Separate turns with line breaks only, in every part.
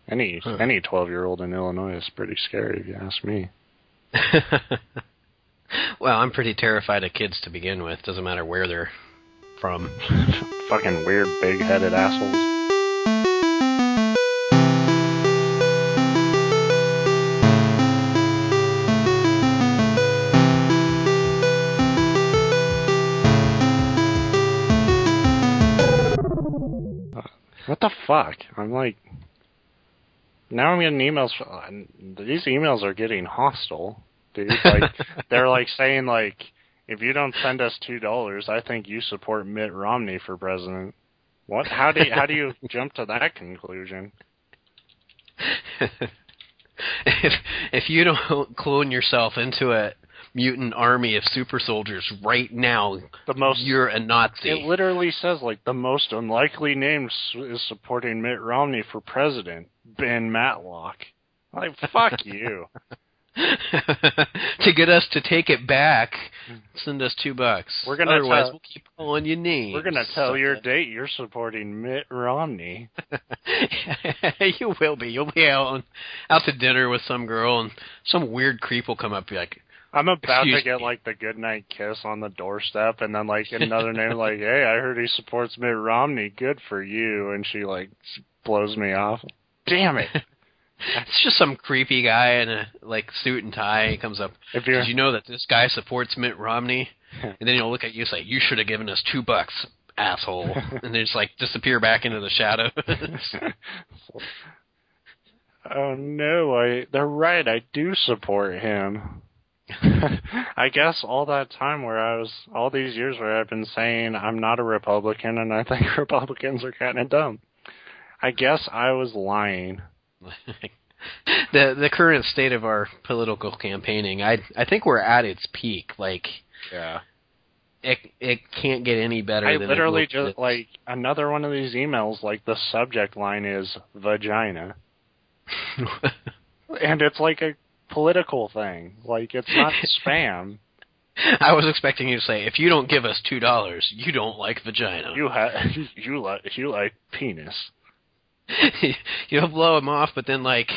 Any 12-year-old in Illinois is pretty scary, if you ask me.
Well, I'm pretty terrified of kids to begin with. Doesn't matter where they're from.
Fucking weird, big-headed assholes. What the fuck? I'm like... Now I'm getting emails... These emails are getting hostile, dude. Like, they're like saying, like, if you don't send us $2, I think you support Mitt Romney for president. What? How do you jump to that conclusion?
If you don't clone yourself into a mutant army of super soldiers right now, you're a Nazi.
It literally says, like, the most unlikely name is supporting Mitt Romney for president, Ben Matlock. Like, fuck you.
To get us to take it back, send us $2. Otherwise, we'll keep calling you names.
We're gonna tell your date you're supporting Mitt Romney.
You will be. You'll be out to dinner with some girl, and some weird creep will come up and be like,
I'm about to get, like, the goodnight kiss on the doorstep, and then, like, another name, like, hey, I heard he supports Mitt Romney. Good for you. And she, like, blows me off. Damn it.
It's just some creepy guy in a, like, suit and tie. He comes up, did you know that this guy supports Mitt Romney? And then he'll look at you and say, you should have given us $2, asshole. And they just, like, disappear back into the shadows.
Oh, no, they're right. I do support him. I guess all that time all these years where I've been saying I'm not a Republican and I think Republicans are kind of dumb. I guess I was lying.
The current state of our political campaigning, I think we're at its peak. Like,
yeah,
it can't get any better.
I literally just, like, another one of these emails, like, the subject line is vagina. And it's like a political thing. Like, it's not spam.
I was expecting you to say, if you don't give us $2, you don't like vagina.
You like penis.
You'll blow him off, but then, like,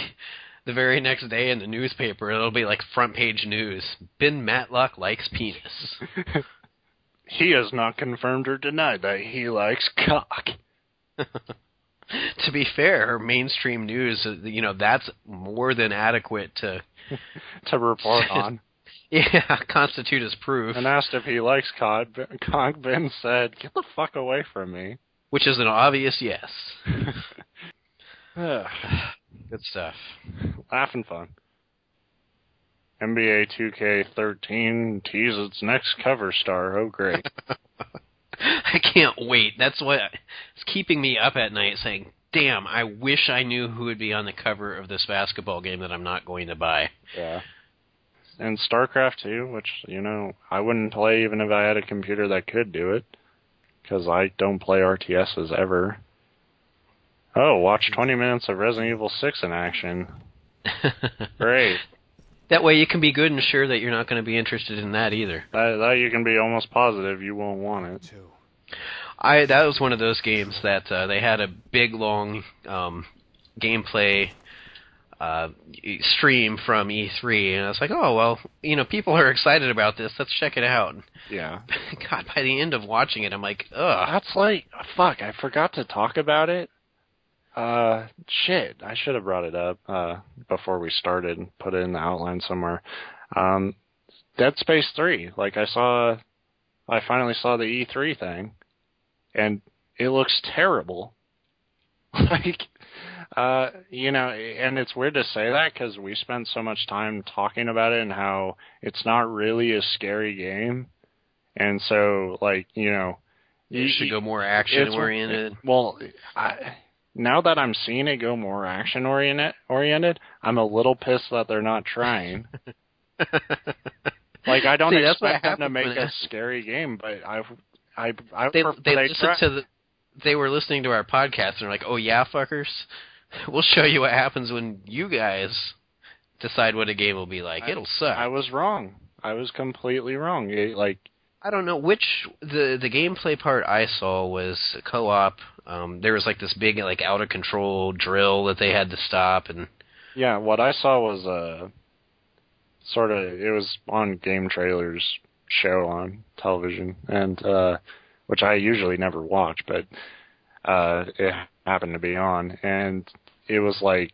the very next day in the newspaper, it'll be like front page news. Ben Matlock likes penis.
He has not confirmed or denied that he likes cock.
To be fair, mainstream news, that's more than adequate to
report on.
Yeah, constitute as proof.
And asked if he likes cock, Ben said, "Get the fuck away from me."
Which is an obvious yes. Good stuff.
Laughing fun. NBA 2K13 teases its next cover star. Oh, great.
I can't wait. That's what is keeping me up at night, saying, damn, I wish I knew who would be on the cover of this basketball game that I'm not going to buy.
Yeah. And StarCraft 2, which, I wouldn't play even if I had a computer that could do it, because I don't play RTSs ever. Oh, watch 20 minutes of Resident Evil 6 in action. Great.
That way you can be good and sure that you're not going to be interested in that either.
That you can be almost positive you won't want it.
That was one of those games that they had a big, long gameplay stream from E3, and I was like, oh, well, people are excited about this. Let's check it out.
Yeah.
God, by the end of watching it, I'm like, ugh.
That's like, fuck, I forgot to talk about it. Shit, I should have brought it up before we started and put it in the outline somewhere. Dead Space 3, like I finally saw the E3 thing, and it looks terrible. Like, and it's weird to say that because we spent so much time talking about it and how it's not really a scary game. And so, like, you
should go more action-oriented.
Well, now that I'm seeing it go more action-oriented, I'm a little pissed that they're not trying. Like, I don't expect them to make a scary game, but
they were listening to our podcast, and they're like, oh, yeah, fuckers? We'll show you what happens when you guys decide what a game will be like. It'll suck.
I was wrong. I was completely wrong.
I don't know which the gameplay part I saw was co-op. There was like this big like out of control drill that they had to stop, and
yeah, what I saw was sort of it was on Game Trailer's show on television, and which I usually never watch, but it happened to be on, and it was like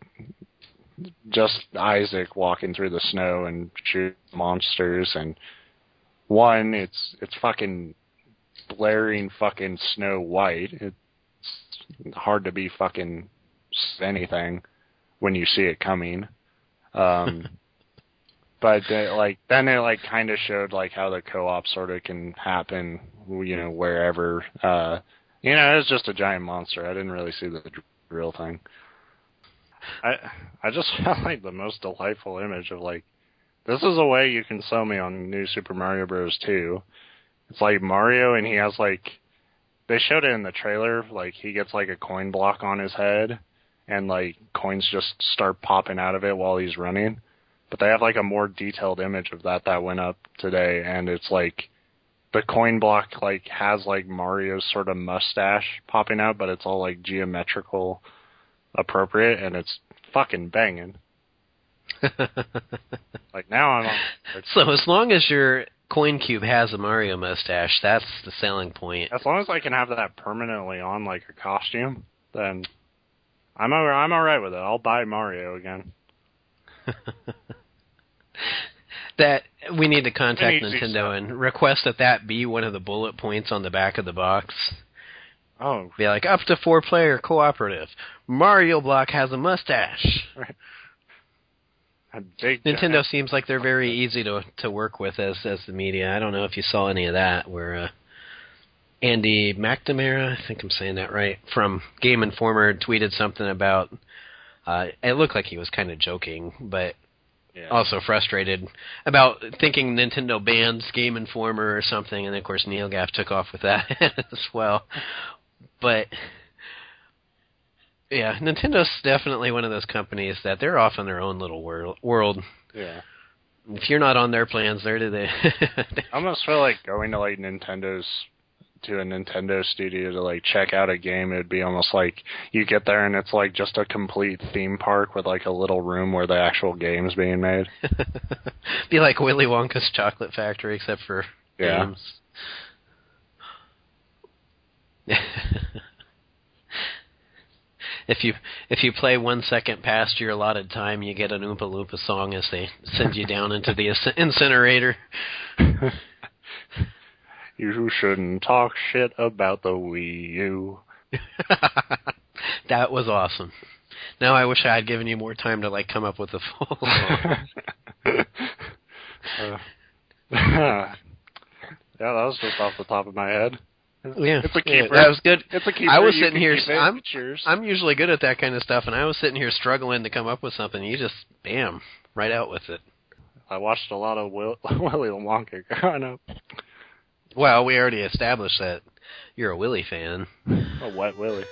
just Isaac walking through the snow and shooting monsters, and one, it's fucking blaring fucking Snow White. It's hard to be fucking anything when you see it coming. But then it like kind of showed like how the co-op sort of can happen, you know, wherever. You know, it was just a giant monster. I didn't really see the real thing. I just found like the most delightful image of like, this is a way you can sell me on New Super Mario Bros. 2. It's like Mario, and he has like, they showed it in the trailer, like he gets like a coin block on his head, and like coins just start popping out of it while he's running. But they have like a more detailed image of that went up today, and it's like, the coin block like has like Mario's sort of mustache popping out, but it's all like geometrical appropriate, and it's fucking banging. Like now I'm on.
So as long as your coin cube has a Mario mustache, that's the selling point.
As long as I can have that permanently on like a costume, then I'm all right with it. I'll buy Mario again.
That we need to contact Nintendo and request that be one of the bullet points on the back of the box.
Oh,
be like up to 4-player cooperative. Mario block has a mustache.
Right.
Nintendo seems like they're very easy to work with as the media. I don't know if you saw any of that, where Andy McNamara, I think I'm saying that right, from Game Informer tweeted something about, it looked like he was kind of joking, but also frustrated about thinking Nintendo bans Game Informer or something, and of course NeilGaf took off with that as well. But yeah, Nintendo's definitely one of those companies that they're off in their own little world.
Yeah.
If you're not on their plans, they're to the...
I almost feel like going to like to a Nintendo studio to like check out a game. It'd be almost like you get there and it's like just a complete theme park with like a little room where the actual game's being made.
Be like Willy Wonka's Chocolate Factory, except for games. If you play 1 second past your allotted time, you get an Oompa Loompa song as they send you down into the incinerator.
You shouldn't talk shit about the Wii U.
That was awesome. Now I wish I had given you more time to like come up with a full song.
Yeah, that was just off the top of my head.
Yeah,
it's a keeper.
That was good.
It's a keeper.
I was sitting here.
Cheers.
I'm usually good at that kind of stuff, and I was sitting here struggling to come up with something. You just bam, right out with it.
I watched a lot of Willy Wonka growing up.
Well, we already established that you're a Willy fan.
A wet Willy.